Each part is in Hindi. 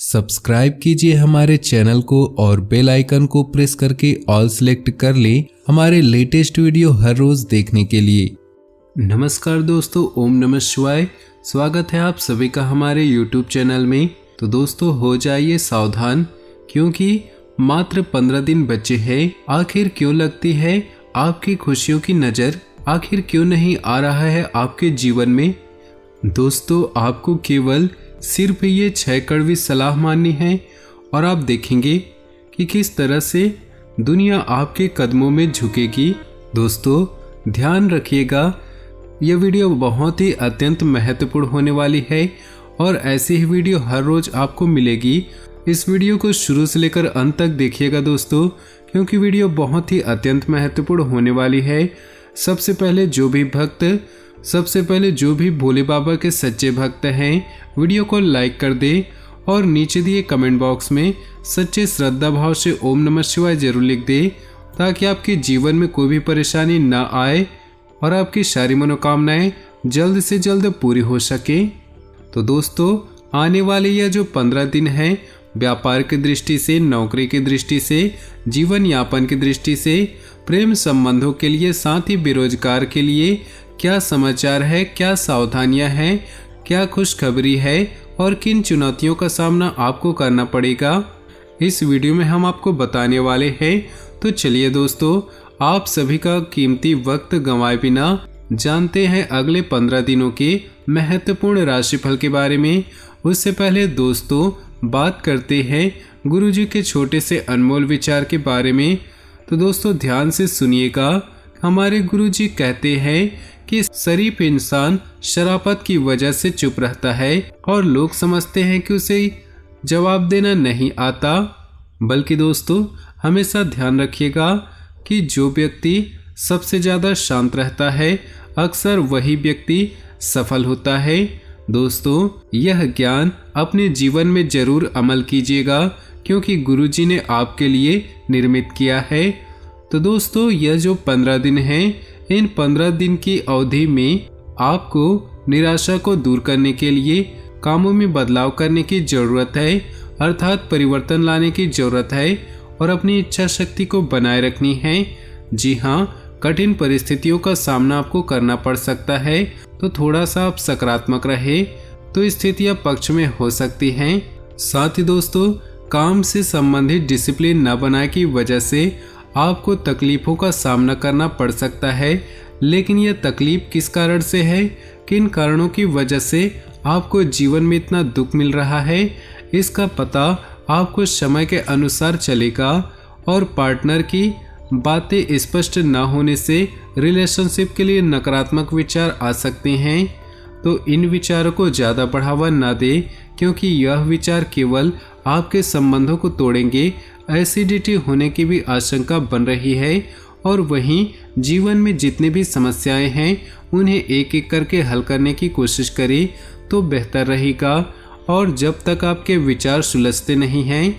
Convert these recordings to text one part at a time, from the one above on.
सब्सक्राइब कीजिए हमारे चैनल को और बेल आइकन को प्रेस करके ऑल सेलेक्ट कर लें हमारे लेटेस्ट वीडियो हर रोज देखने के लिए। नमस्कार दोस्तों, ओम नमः शिवाय। स्वागत है आप सभी का हमारे यूट्यूब चैनल में। तो दोस्तों हो जाइए सावधान, क्योंकि मात्र 15 दिन बचे हैं। आखिर क्यों लगती है आपकी खुशियों की नज़र? आखिर क्यों नहीं आ रहा है आपके जीवन में? दोस्तों आपको केवल सिर्फ ये 6 कड़वी सलाह माननी है और आप देखेंगे कि किस तरह से दुनिया आपके कदमों में झुकेगी। दोस्तों ध्यान रखिएगा, यह वीडियो बहुत ही अत्यंत महत्वपूर्ण होने वाली है और ऐसी ही वीडियो हर रोज आपको मिलेगी। इस वीडियो को शुरू से लेकर अंत तक देखिएगा दोस्तों, क्योंकि वीडियो बहुत ही अत्यंत महत्वपूर्ण होने वाली है। सबसे पहले जो भी भोले बाबा के सच्चे भक्त हैं, वीडियो को लाइक कर दे और नीचे दिए कमेंट बॉक्स में सच्चे श्रद्धा भाव से ओम नमः शिवाय जरूर लिख दे, ताकि आपके जीवन में कोई भी परेशानी ना आए और आपकी सारी मनोकामनाएं जल्द से जल्द पूरी हो सके। तो दोस्तों आने वाले यह जो 15 दिन है, व्यापार की दृष्टि से, नौकरी की दृष्टि से, जीवन यापन की दृष्टि से, प्रेम संबंधों के लिए, साथ ही बेरोजगार के लिए क्या समाचार है, क्या सावधानियां हैं, क्या खुशखबरी है और किन चुनौतियों का सामना आपको करना पड़ेगा, इस वीडियो में हम आपको बताने वाले हैं। तो चलिए दोस्तों आप सभी का कीमती वक्त गंवाए बिना जानते हैं अगले 15 दिनों के महत्वपूर्ण राशिफल के बारे में। उससे पहले दोस्तों बात करते हैं गुरुजी के छोटे से अनमोल विचार के बारे में। तो दोस्तों ध्यान से सुनिएगा। हमारे गुरुजी कहते हैं कि शरीफ इंसान शराफत की वजह से चुप रहता है और लोग समझते हैं कि उसे जवाब देना नहीं आता। बल्कि दोस्तों हमेशा ध्यान रखिएगा कि जो व्यक्ति सबसे ज़्यादा शांत रहता है, अक्सर वही व्यक्ति सफल होता है। दोस्तों यह ज्ञान अपने जीवन में जरूर अमल कीजिएगा, क्योंकि गुरुजी ने आपके लिए निर्मित किया है। तो दोस्तों यह जो 15 दिन हैं, इन 15 दिन की अवधि में आपको निराशा को दूर करने के लिए कामों में बदलाव करने की ज़रूरत है, अर्थात परिवर्तन लाने की ज़रूरत है और अपनी इच्छा शक्ति को बनाए रखनी है। जी हाँ, कठिन परिस्थितियों का सामना आपको करना पड़ सकता है, तो थोड़ा सा आप सकारात्मक रहे तो स्थितियाँ पक्ष में हो सकती हैं। साथ ही दोस्तों काम से संबंधित डिसिप्लिन न बनाए की वजह से आपको तकलीफों का सामना करना पड़ सकता है। लेकिन यह तकलीफ किस कारण से है, किन कारणों की वजह से आपको जीवन में इतना दुख मिल रहा है, इसका पता आपको समय के अनुसार चलेगा। और पार्टनर की बातें स्पष्ट न होने से रिलेशनशिप के लिए नकारात्मक विचार आ सकते हैं। तो इन विचारों को ज़्यादा बढ़ावा न दें, क्योंकि यह विचार केवल आपके संबंधों को तोड़ेंगे। एसिडिटी होने की भी आशंका बन रही है और वहीं जीवन में जितनी भी समस्याएं हैं उन्हें एक एक करके हल करने की कोशिश करें तो बेहतर रहेगा। और जब तक आपके विचार सुलझते नहीं हैं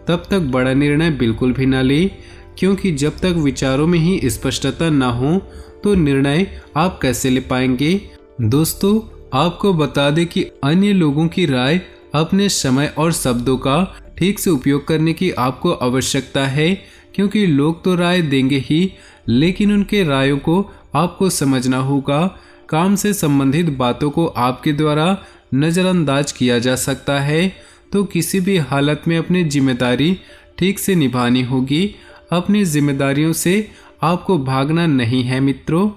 तब तक बड़ा निर्णय बिल्कुल भी ना लें, क्योंकि जब तक विचारों में ही स्पष्टता ना हो तो निर्णय आप कैसे ले पाएंगे। दोस्तों आपको बता दें कि अन्य लोगों की राय, अपने समय और शब्दों का ठीक से उपयोग करने की आपको आवश्यकता है, क्योंकि लोग तो राय देंगे ही, लेकिन उनके रायों को आपको समझना होगा। काम से संबंधित बातों को आपके द्वारा नज़रअंदाज किया जा सकता है, तो किसी भी हालत में अपनी जिम्मेदारी ठीक से निभानी होगी। अपनी जिम्मेदारियों से आपको भागना नहीं है मित्रों,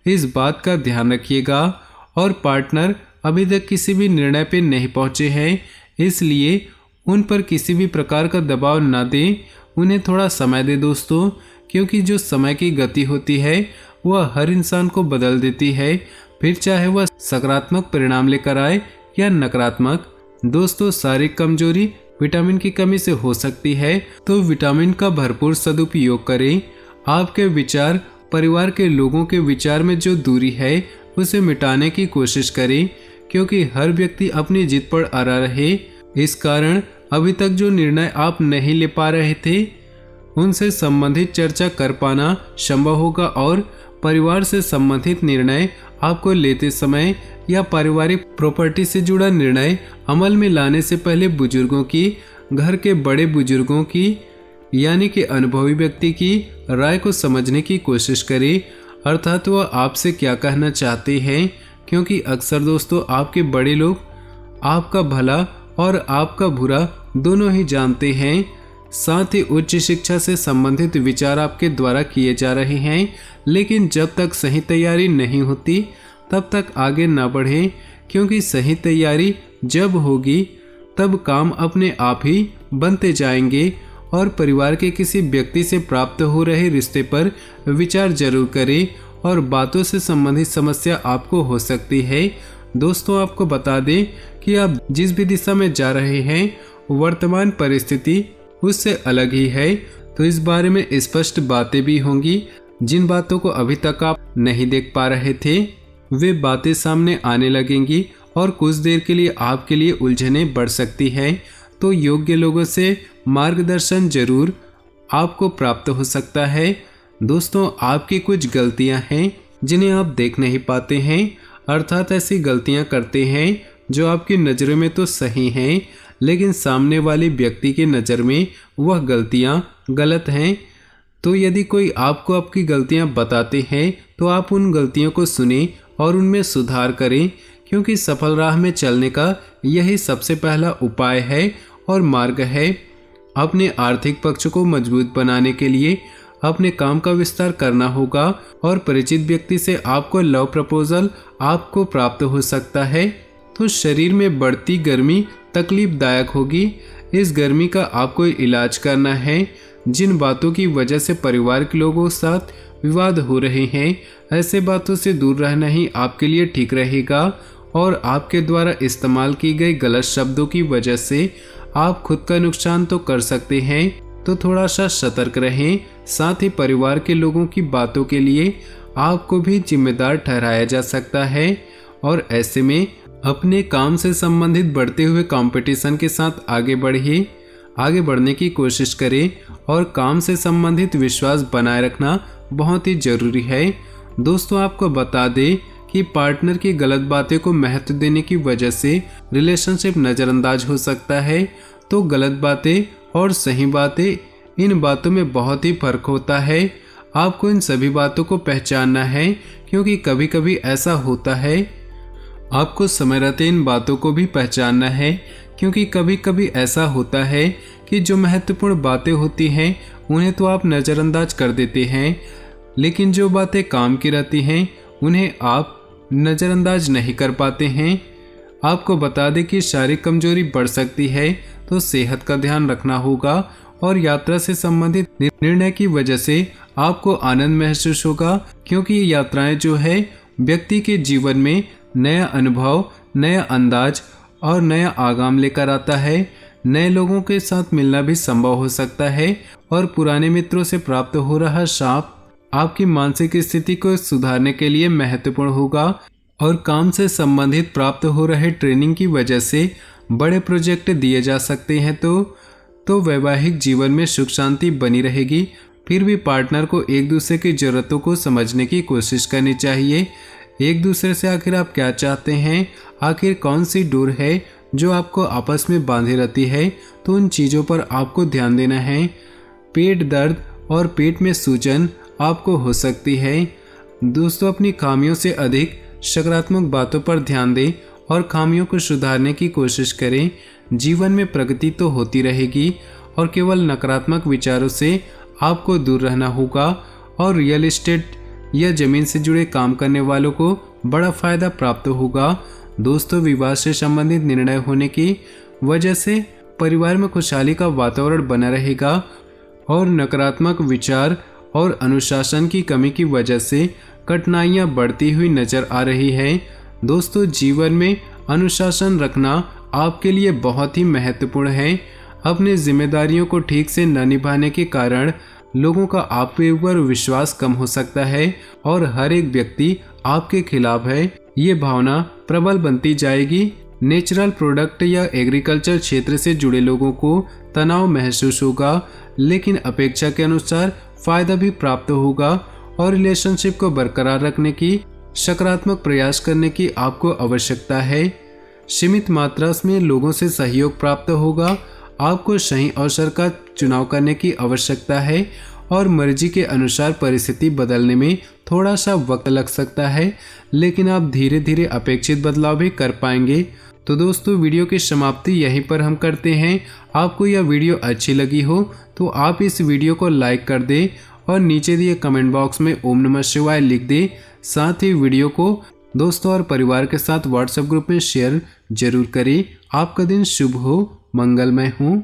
इस बात का ध्यान रखिएगा। और पार्टनर अभी तक किसी भी निर्णय पर नहीं पहुँचे हैं, इसलिए उन पर किसी भी प्रकार का दबाव ना दें, उन्हें थोड़ा समय दे दोस्तों, क्योंकि जो समय की गति होती है वह हर इंसान को बदल देती है, फिर चाहे वह सकारात्मक परिणाम लेकर आए या नकारात्मक। दोस्तों शारीरिक कमजोरी विटामिन की कमी से हो सकती है, तो विटामिन का भरपूर सदुपयोग करें। आपके विचार, परिवार के लोगों के विचार में जो दूरी है उसे मिटाने की कोशिश करें, क्योंकि हर व्यक्ति अपनी जिद पर अड़ा रहे। इस कारण अभी तक जो निर्णय आप नहीं ले पा रहे थे उनसे संबंधित चर्चा कर पाना संभव होगा और परिवार से संबंधित निर्णय आपको लेते समय या पारिवारिक प्रॉपर्टी से जुड़ा निर्णय अमल में लाने से पहले बुजुर्गों की, घर के बड़े बुजुर्गों की यानी कि अनुभवी व्यक्ति की राय को समझने की कोशिश करें, अर्थात वह आपसे क्या कहना चाहते हैं, क्योंकि अक्सर दोस्तों आपके बड़े लोग आपका भला और आपका बुरा दोनों ही जानते हैं। साथ ही उच्च शिक्षा से संबंधित विचार आपके द्वारा किए जा रहे हैं, लेकिन जब तक सही तैयारी नहीं होती तब तक आगे न बढ़े, क्योंकि सही तैयारी जब होगी तब काम अपने आप ही बनते जाएंगे। और परिवार के किसी व्यक्ति से प्राप्त हो रहे रिश्ते पर विचार जरूर करें, और बातों से संबंधित समस्या आपको हो सकती है। दोस्तों आपको बता दें कि आप जिस भी दिशा में जा रहे हैं वर्तमान परिस्थिति उससे अलग ही है, तो इस बारे में स्पष्ट बातें भी होंगी। जिन बातों को अभी तक आप नहीं देख पा रहे थे वे बातें सामने आने लगेंगी, और कुछ देर के लिए आपके लिए उलझनें बढ़ सकती है। तो योग्य लोगों से मार्गदर्शन जरूर आपको प्राप्त हो सकता है। दोस्तों आपकी कुछ गलतियां हैं जिन्हें आप देख नहीं पाते हैं, अर्थात ऐसी गलतियां करते हैं जो आपकी नज़रों में तो सही हैं, लेकिन सामने वाले व्यक्ति की नज़र में वह गलतियां गलत हैं। तो यदि कोई आपको आपकी गलतियां बताते हैं तो आप उन गलतियों को सुनें और उनमें सुधार करें, क्योंकि सफल राह में चलने का यही सबसे पहला उपाय है और मार्ग है। अपने आर्थिक पक्ष को मजबूत बनाने के लिए अपने काम का विस्तार करना होगा, और परिचित व्यक्ति से आपको लव प्रपोजल आपको प्राप्त हो सकता है। तो शरीर में बढ़ती गर्मी तकलीफदायक होगी। इस गर्मी का आपको इलाज करना है। जिन बातों की वजह से परिवार के लोगों के साथ विवाद हो रहे हैं, ऐसे बातों से दूर रहना ही आपके लिए ठीक रहेगा, और आपके द्वारा इस्तेमाल की गई गलत शब्दों की वजह से आप खुद का नुकसान तो कर सकते हैं, तो थोड़ा सा सतर्क रहें। साथ ही परिवार के लोगों की बातों के लिए आपको भी जिम्मेदार ठहराया जा सकता है, और ऐसे में अपने काम से संबंधित बढ़ते हुए कंपटीशन के साथ आगे बढ़ने की कोशिश करें, और काम से संबंधित विश्वास बनाए रखना बहुत ही जरूरी है। दोस्तों आपको बता दें कि पार्टनर की गलत बातें को महत्व देने की वजह से रिलेशनशिप नज़रअंदाज हो सकता है। तो गलत बातें और सही बातें, इन बातों में बहुत ही फर्क होता है। आपको इन सभी बातों को पहचानना है, क्योंकि कभी कभी ऐसा होता है। आपको समय रहते इन बातों को भी पहचानना है, क्योंकि कभी कभी ऐसा होता है कि जो महत्वपूर्ण बातें होती हैं उन्हें तो आप नज़रअंदाज कर देते हैं, लेकिन जो बातें काम की रहती हैं उन्हें आप नज़रअंदाज नहीं कर पाते हैं। आपको बता दें कि शारीरिक कमजोरी बढ़ सकती है, तो सेहत का ध्यान रखना होगा, और यात्रा से संबंधित निर्णय की वजह से आपको आनंद महसूस होगा, क्योंकि ये यात्राएं जो है व्यक्ति के जीवन में नया अनुभव, नया अंदाज और नया आगाम लेकर आता है। नए लोगों के साथ मिलना भी संभव हो सकता है, और पुराने मित्रों से प्राप्त हो रहा शाप आपकी मानसिक स्थिति को सुधारने के लिए महत्वपूर्ण होगा, और काम से संबंधित प्राप्त हो रहे ट्रेनिंग की वजह से बड़े प्रोजेक्ट दिए जा सकते हैं। तो वैवाहिक जीवन में सुख शांति बनी रहेगी। फिर भी पार्टनर को एक दूसरे की ज़रूरतों को समझने की कोशिश करनी चाहिए। एक दूसरे से आखिर आप क्या चाहते हैं, आखिर कौन सी डोर है जो आपको आपस में बांधे रहती है, तो उन चीज़ों पर आपको ध्यान देना है। पेट दर्द और पेट में सूजन आपको हो सकती है। दोस्तों अपनी खामियों से अधिक सकारात्मक बातों पर ध्यान दें और खामियों को सुधारने की कोशिश करें। जीवन में प्रगति तो होती रहेगी, और केवल नकारात्मक विचारों से आपको दूर रहना होगा, और रियल एस्टेट या जमीन से जुड़े काम करने वालों को बड़ा फायदा प्राप्त होगा। दोस्तों विवाह से संबंधित निर्णय होने की वजह से परिवार में खुशहाली का वातावरण बना रहेगा, और नकारात्मक विचार और अनुशासन की कमी की वजह से कठिनाइयां बढ़ती हुई नजर आ रही है। दोस्तों जीवन में अनुशासन रखना आपके लिए बहुत ही महत्वपूर्ण है। अपनी जिम्मेदारियों को ठीक से न निभाने के कारण लोगों का आपके ऊपर विश्वास कम हो सकता है, और हर एक व्यक्ति आपके खिलाफ है, ये भावना प्रबल बनती जाएगी। नेचुरल प्रोडक्ट या एग्रीकल्चर क्षेत्र से जुड़े लोगों को तनाव महसूस होगा, लेकिन अपेक्षा के अनुसार फायदा भी प्राप्त होगा, और रिलेशनशिप को बरकरार रखने की सकारात्मक प्रयास करने की आपको आवश्यकता है। सीमित मात्रा में लोगों से सहयोग प्राप्त होगा। आपको सही अवसर का चुनाव करने की आवश्यकता है और मर्जी के अनुसार परिस्थिति बदलने में थोड़ा सा वक्त लग सकता है, लेकिन आप धीरे धीरे अपेक्षित बदलाव भी कर पाएंगे। तो दोस्तों, वीडियो की समाप्ति यहीं पर हम करते हैं। आपको यह वीडियो अच्छी लगी हो तो आप इस वीडियो को लाइक कर दें और नीचे दिए कमेंट बॉक्स में ओम नमः शिवाय लिख दें। साथ ही वीडियो को दोस्तों और परिवार के साथ व्हाट्सएप ग्रुप में शेयर जरूर करें। आपका दिन शुभ हो, मंगलमय हो।